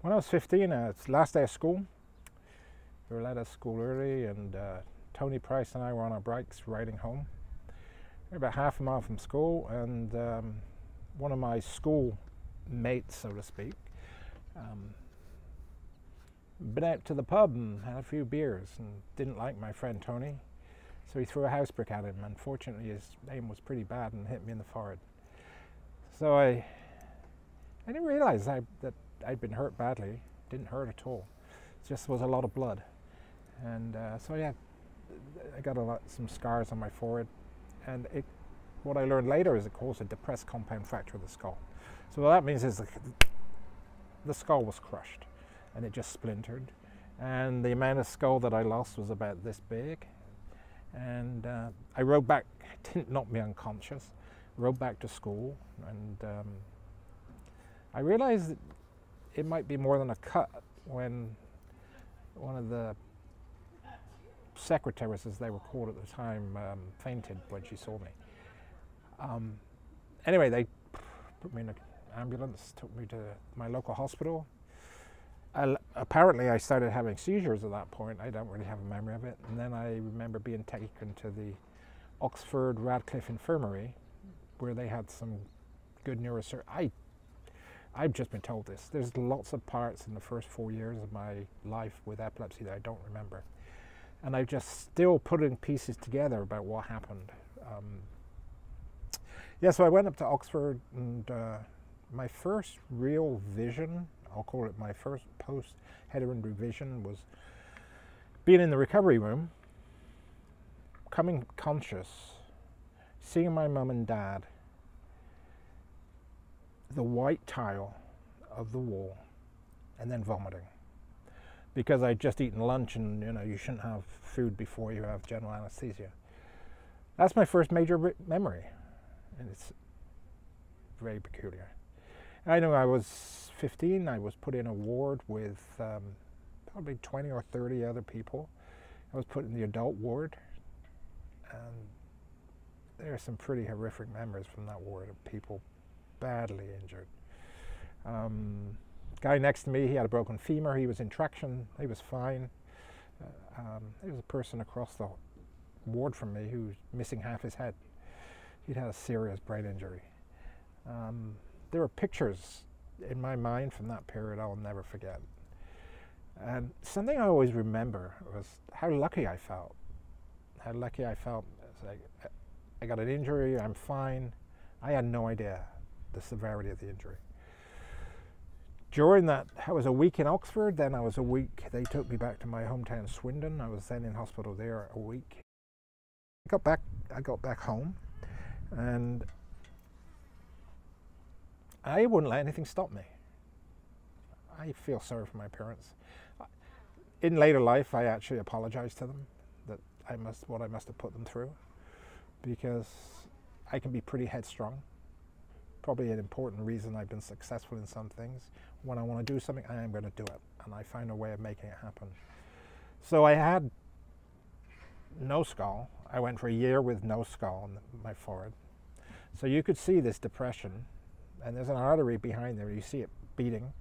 When I was 15, it's the last day of school. We were let out of school early, and Tony Price and I were on our bikes riding home. We were about half a mile from school, and one of my school mates, so to speak, been out to the pub and had a few beers and didn't like my friend Tony, so he threw a house brick at him. Unfortunately, his aim was pretty bad and hit me in the forehead. So I didn't realize that I'd been hurt badly. Didn't hurt at all. It just was a lot of blood. And so yeah, I got some scars on my forehead. And what I learned later is it caused a depressed compound fracture of the skull. So what that means is the skull was crushed and it just splintered. And the amount of skull that I lost was about this big. And I rode back, it didn't knock me unconscious, rode back to school, and I realized that it might be more than a cut when one of the secretaries, as they were called at the time, fainted when she saw me. Anyway, they put me in an ambulance, took me to my local hospital. Apparently I started having seizures at that point. I don't really have a memory of it. And then I remember being taken to the Oxford Radcliffe Infirmary, where they had some good neurosurgery. I've just been told this. There's lots of parts in the first 4 years of my life with epilepsy that I don't remember. And I'm just still putting pieces together about what happened. Yeah, so I went up to Oxford, and my first real vision, I'll call it my first post-heteroinjury vision, was being in the recovery room, coming conscious, seeing my mum and dad, the white tile of the wall, and then vomiting. Because I'd just eaten lunch, and you shouldn't have food before you have general anesthesia. That's my first major memory, and it's very peculiar. I know I was 15, I was put in a ward with probably 20 or 30 other people. I was put in the adult ward, and there are some pretty horrific memories from that ward of people badly injured. Guy next to me, he had a broken femur, he was in traction, he was fine. There was a person across the ward from me who was missing half his head. He'd had a serious brain injury. There were pictures in my mind from that period I'll never forget. And something I always remember was how lucky I felt. How lucky I felt. It's like, I got an injury, I'm fine. I had no idea the severity of the injury. During that, I was a week in Oxford, then I was a week, they took me back to my hometown Swindon. I was then in hospital there a week. I got back home, and I wouldn't let anything stop me. I feel sorry for my parents. In later life, I actually apologized to them that what I must have put them through, because I can be pretty headstrong. Probably an important reason I've been successful in some things. When I want to do something, I am going to do it, and I find a way of making it happen. So I had no skull. I went for a year with no skull on my forehead. So you could see this depression, and there's an artery behind there. You see it beating.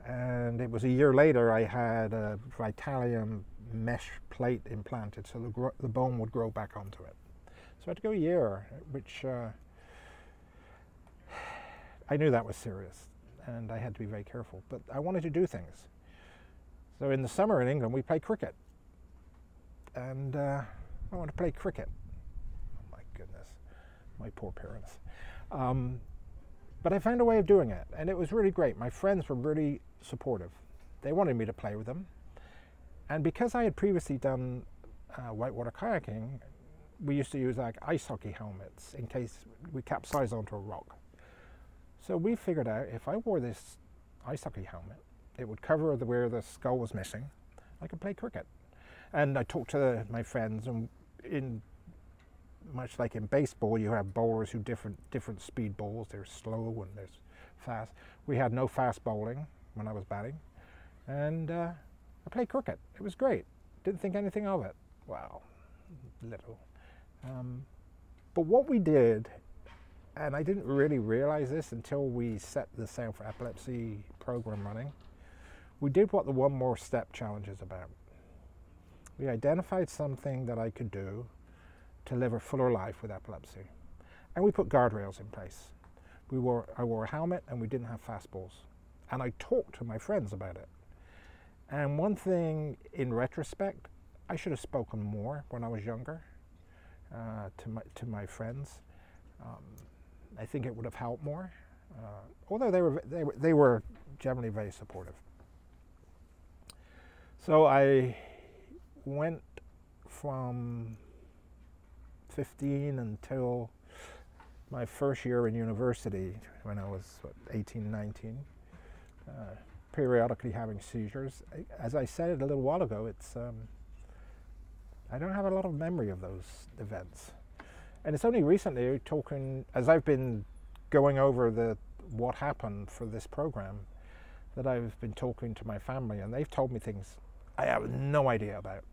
And it was a year later I had a Vitalium mesh plate implanted, so the bone would grow back onto it. So I had to go a year, which I knew that was serious, and I had to be very careful, but I wanted to do things. So in the summer in England, we play cricket, and I wanted to play cricket. Oh my goodness, my poor parents. But I found a way of doing it, and it was really great. My friends were really supportive. They wanted me to play with them, and because I had previously done whitewater kayaking, we used to use like ice hockey helmets in case we capsized onto a rock. So we figured out if I wore this ice hockey helmet, it would cover where the skull was missing. I could play cricket. And I talked to my friends, and much like in baseball, you have bowlers who different speed bowls. There's slow and there's fast. We had no fast bowling when I was batting. And I played cricket. It was great. Didn't think anything of it. Wow, little. But what we did and I didn't really realize this until we set the Sail For Epilepsy program running. We did what the One More Step challenge is about. We identified something that I could do to live a fuller life with epilepsy. And we put guardrails in place. I wore a helmet and we didn't have fastballs. And I talked to my friends about it. And one thing in retrospect, I should have spoken more when I was younger to my friends. I think it would have helped more, although they were generally very supportive. So I went from 15 until my first year in university, when I was 18, 19, periodically having seizures. As I said a little while ago, I don't have a lot of memory of those events. And it's only recently, as I've been going over what happened for this program, that I've been talking to my family, and they've told me things I have no idea about.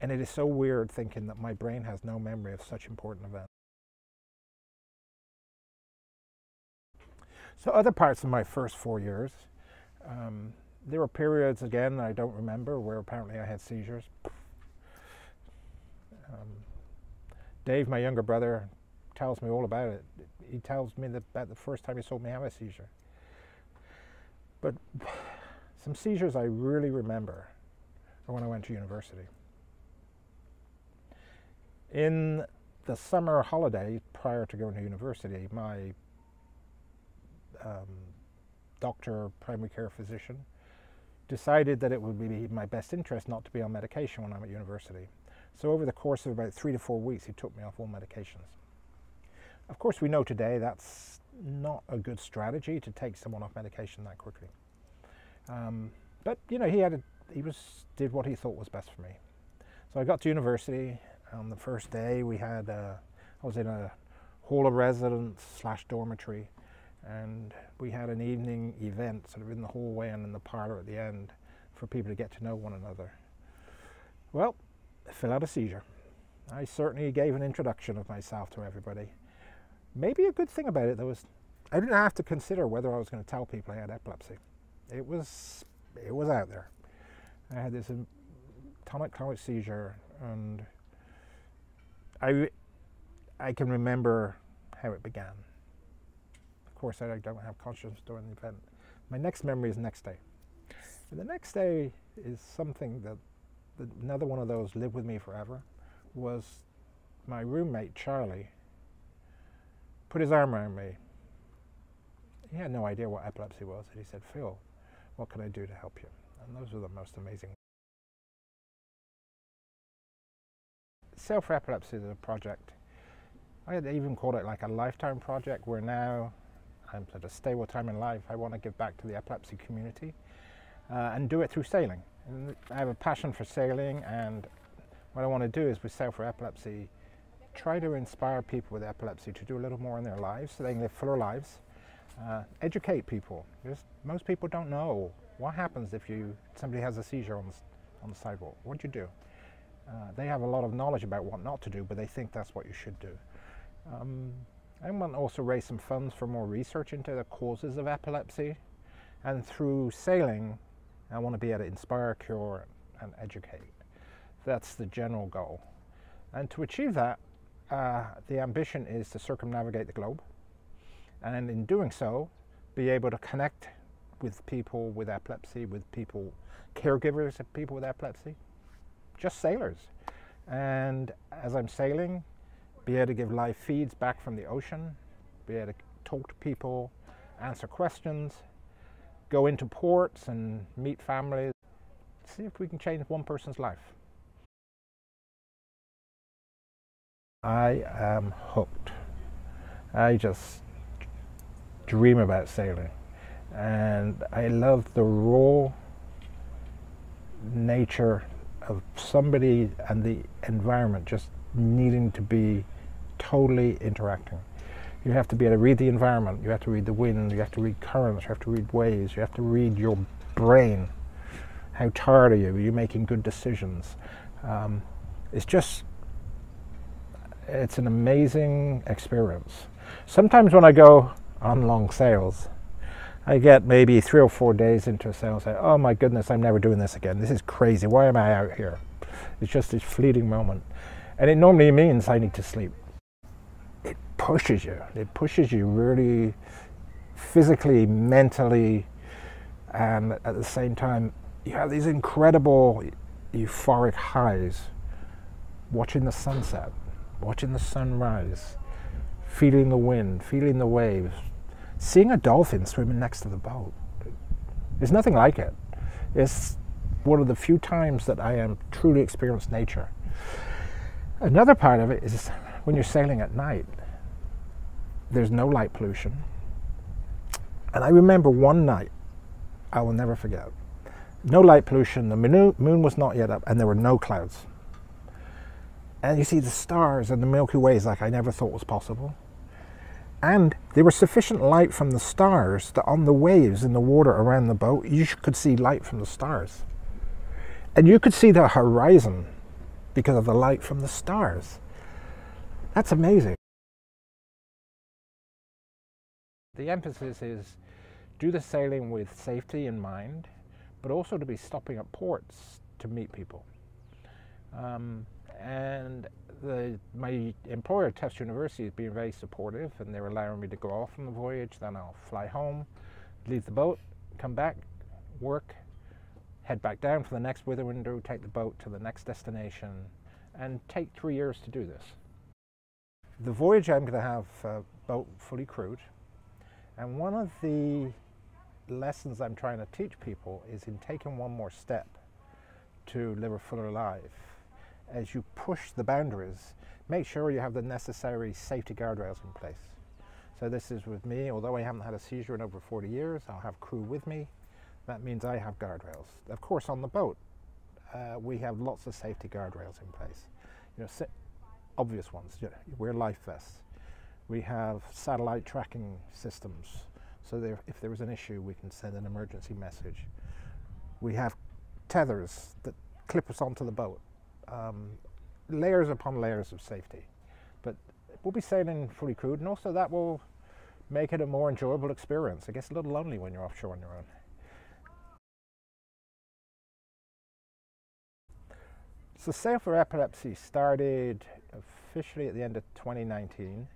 And it is so weird thinking that my brain has no memory of such important events. So other parts of my first 4 years, there were periods, again, I don't remember, where apparently I had seizures. Dave, my younger brother, tells me all about it. He tells me about the first time he saw me have a seizure. But some seizures I really remember are when I went to university. In the summer holiday prior to going to university, my doctor, primary care physician, decided that it would be in my best interest not to be on medication when I'm at university. So over the course of about 3 to 4 weeks, he took me off all medications. Of course, we know today that's not a good strategy to take someone off medication that quickly. But you know, he did what he thought was best for me. So I got to university. On the first day, I was in a hall of residence / dormitory, and we had an evening event sort of in the hallway and in the parlor at the end for people to get to know one another. Well, Phil had a seizure. I certainly gave an introduction of myself to everybody. Maybe a good thing about it, though, was I didn't have to consider whether I was going to tell people I had epilepsy. It was out there. I had this tonic-clonic seizure, and I can remember how it began. Of course, I don't have consciousness during the event. My next memory is the next day. And the next day is something that another one of those lived with me forever. Was my roommate Charlie put his arm around me. He had no idea what epilepsy was, and he said, "Phil, what can I do to help you?" And those were the most amazing. Sail For Epilepsy is a project. I had even called it like a lifetime project, where now I'm at a stable time in life. I want to give back to the epilepsy community and do it through sailing. And I have a passion for sailing, and what I want to do is with Sail For Epilepsy, try to inspire people with epilepsy to do a little more in their lives so they can live fuller lives. Educate people. Most people don't know what happens if somebody has a seizure on the sidewalk. What do you do? They have a lot of knowledge about what not to do, but they think that's what you should do. I want to also raise some funds for more research into the causes of epilepsy, and through sailing I want to be able to inspire, cure, and educate. That's the general goal. And to achieve that, the ambition is to circumnavigate the globe, and in doing so, be able to connect with people with epilepsy, with caregivers of people with epilepsy, just sailors. And as I'm sailing, be able to give live feeds back from the ocean, be able to talk to people, answer questions, go into ports and meet families, see if we can change one person's life. I am hooked. I just dream about sailing, and I love the raw nature of somebody and the environment just needing to be totally interacting. You have to be able to read the environment, you have to read the wind, you have to read currents, you have to read waves, you have to read your brain. How tired are you? Are you making good decisions? It's It's an amazing experience. Sometimes when I go on long sails, I get maybe 3 or 4 days into a sail and say, oh my goodness, I'm never doing this again. This is crazy. Why am I out here? It's just this fleeting moment. And it normally means I need to sleep. It pushes you. It pushes you really physically, mentally, and at the same time, you have these incredible euphoric highs, watching the sunset, watching the sunrise, feeling the wind, feeling the waves, seeing a dolphin swimming next to the boat. There's nothing like it. It's one of the few times that I am truly experienced nature. Another part of it is when you're sailing at night, there's no light pollution. And I remember one night, I will never forget. No light pollution, the moon was not yet up, and there were no clouds. And you see the stars and the Milky Ways like I never thought was possible. And there was sufficient light from the stars that on the waves in the water around the boat, you could see light from the stars. And you could see the horizon because of the light from the stars. That's amazing. The emphasis is do the sailing with safety in mind, but also to be stopping at ports to meet people. And my employer, Tufts University, has been very supportive, and they're allowing me to go off on the voyage. Then I'll fly home, leave the boat, come back, work, head back down for the next weather window, take the boat to the next destination, and take 3 years to do this. The voyage, I'm going to have a boat fully crewed, and one of the lessons I'm trying to teach people is in taking one more step to live a fuller life. As you push the boundaries, make sure you have the necessary safety guardrails in place. So this is with me, although I haven't had a seizure in over 40 years, I'll have crew with me. That means I have guardrails. Of course, on the boat, we have lots of safety guardrails in place. You know, obvious ones. You wear life vests. We have satellite tracking systems, so if there is an issue, we can send an emergency message. We have tethers that clip us onto the boat. Layers upon layers of safety. But we'll be sailing fully crewed, and also that will make it a more enjoyable experience. It gets a little lonely when you're offshore on your own. So Sail for Epilepsy started officially at the end of 2019,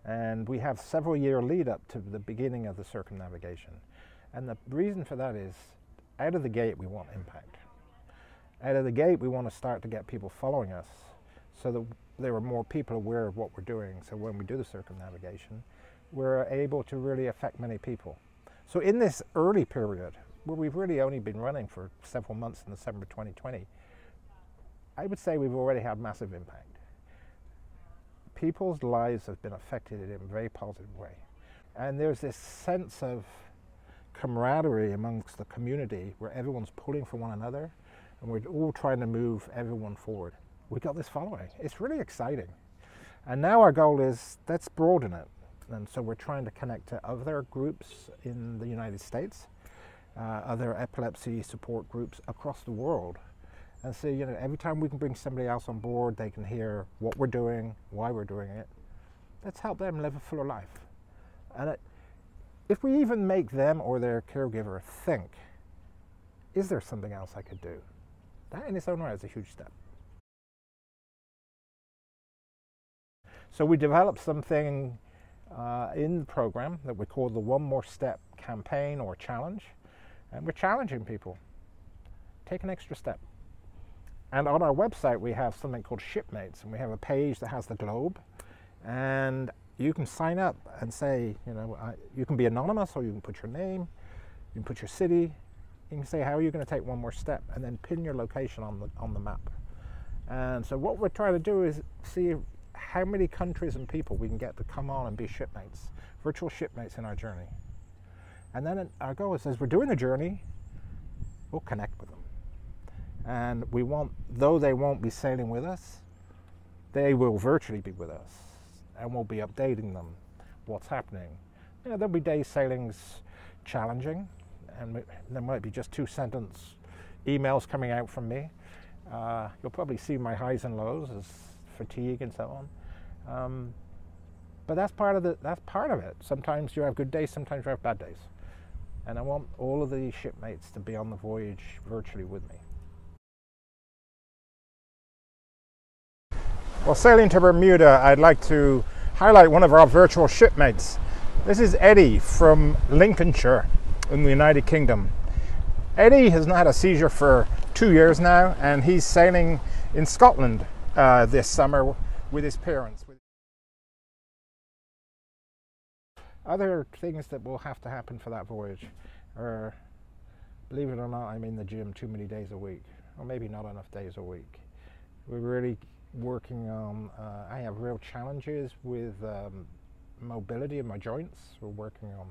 and we have several year lead up to the beginning of the circumnavigation. And the reason for that is, out of the gate we want impact. Out of the gate we want to start to get people following us so that there are more people aware of what we're doing, so when we do the circumnavigation we're able to really affect many people. So in this early period, where we've really only been running for several months in December 2020, I would say we've already had massive impact. People's lives have been affected in a very positive way. And there's this sense of camaraderie amongst the community where everyone's pulling for one another, and we're all trying to move everyone forward. We got this following. It's really exciting. And now our goal is, let's broaden it. And so we're trying to connect to other groups in the United States, other epilepsy support groups across the world. And so, you know, every time we can bring somebody else on board, they can hear what we're doing, why we're doing it. Let's help them live a fuller life. And if we even make them or their caregiver think, is there something else I could do? That in its own right is a huge step. So we developed something in the program that we call the One More Step campaign or challenge. And we're challenging people. Take an extra step. And on our website we have something called Shipmates, and we have a page that has the globe, and you can sign up and say, you know, you can be anonymous, or you can put your name, you can put your city, you can say how are you going to take one more step, and then pin your location on the map. And so what we're trying to do is see how many countries and people we can get to come on and be shipmates, virtual shipmates in our journey. And then our goal is, as we're doing the journey, we'll connect with them. And we want, though they won't be sailing with us, they will virtually be with us, and we'll be updating them what's happening. You know, there'll be days sailing's challenging, and there might be just 2-sentence emails coming out from me. You'll probably see my highs and lows as fatigue and so on. But that's part of it. Sometimes you have good days, sometimes you have bad days. And I want all of the shipmates to be on the voyage virtually with me. Well, sailing to Bermuda, I'd like to highlight one of our virtual shipmates. This is Eddie from Lincolnshire in the United Kingdom. Eddie has now had a seizure for 2 years now, and he's sailing in Scotland this summer with his parents. Other things that will have to happen for that voyage are, believe it or not, I'm in the gym too many days a week, or maybe not enough days a week. We're really working on, I have real challenges with mobility in my joints. We're working on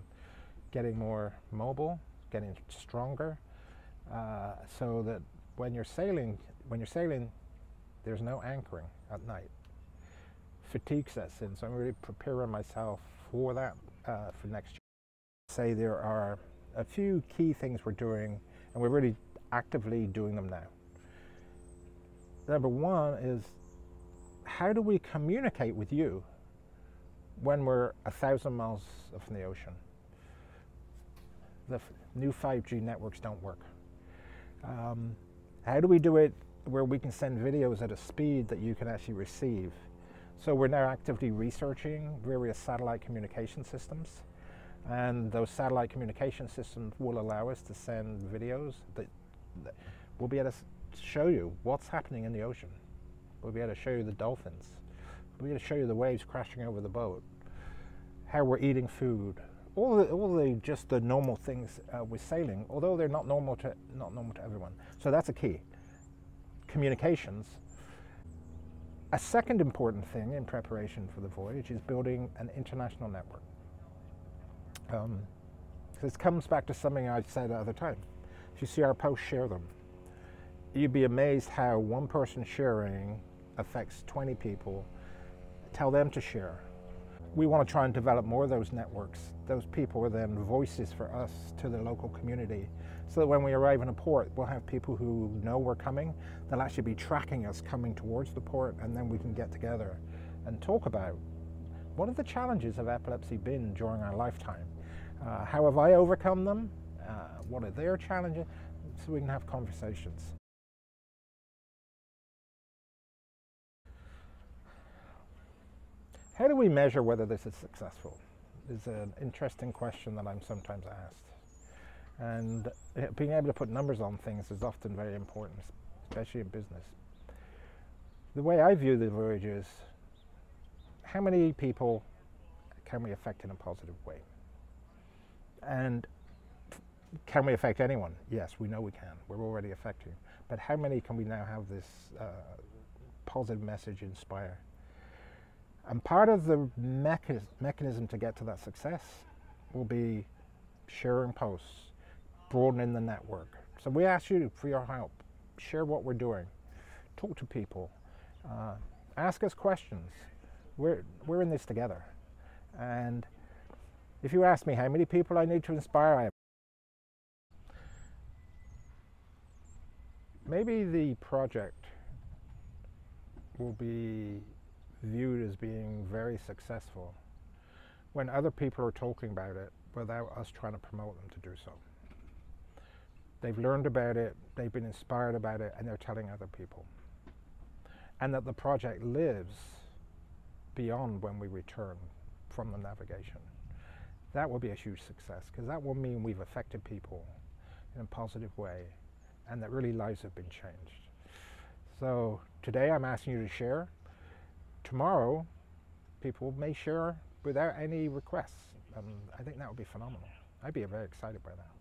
getting more mobile, getting stronger, so that when you're sailing, there's no anchoring at night. Fatigue sets in, so I'm really preparing myself for that for next year. Say there are a few key things we're doing, and we're really actively doing them now. Number one is, how do we communicate with you when we're 1,000 miles from the ocean? The new 5G networks don't work. How do we do it where we can send videos at a speed that you can actually receive? So we're now actively researching various satellite communication systems, and those satellite communication systems will allow us to send videos that will be able to show you what's happening in the ocean. We'll be able to show you the dolphins. We'll be able to show you the waves crashing over the boat, how we're eating food, all the just the normal things with sailing, although they're not normal to everyone. So that's a key. Communications. A second important thing in preparation for the voyage is building an international network. This comes back to something I said the other time. If you see our posts, share them. You'd be amazed how one person sharing affects 20 people. Tell them to share. We want to try and develop more of those networks. Those people are then voices for us to the local community, so that when we arrive in a port, we'll have people who know we're coming. They'll actually be tracking us coming towards the port, and then we can get together and talk about what have the challenges of epilepsy been during our lifetime. How have I overcome them? What are their challenges? So we can have conversations. How do we measure whether this is successful? Is an interesting question that I'm sometimes asked. And being able to put numbers on things is often very important, especially in business. The way I view the voyage is, how many people can we affect in a positive way? And can we affect anyone? Yes, we know we can. We're already affecting. But how many can we now have this positive message inspire? And part of the mechanism to get to that success will be sharing posts, broadening the network. So we ask you for your help. Share what we're doing. Talk to people. Ask us questions. We're in this together. And if you ask me how many people I need to inspire, maybe the project will be viewed as being very successful when other people are talking about it without us trying to promote them to do so. They've learned about it, they've been inspired about it, and they're telling other people. And that the project lives beyond when we return from the navigation. That will be a huge success, because that will mean we've affected people in a positive way, and that really lives have been changed. So today I'm asking you to share. Tomorrow, people may share without any requests. I think that would be phenomenal. I'd be very excited by that.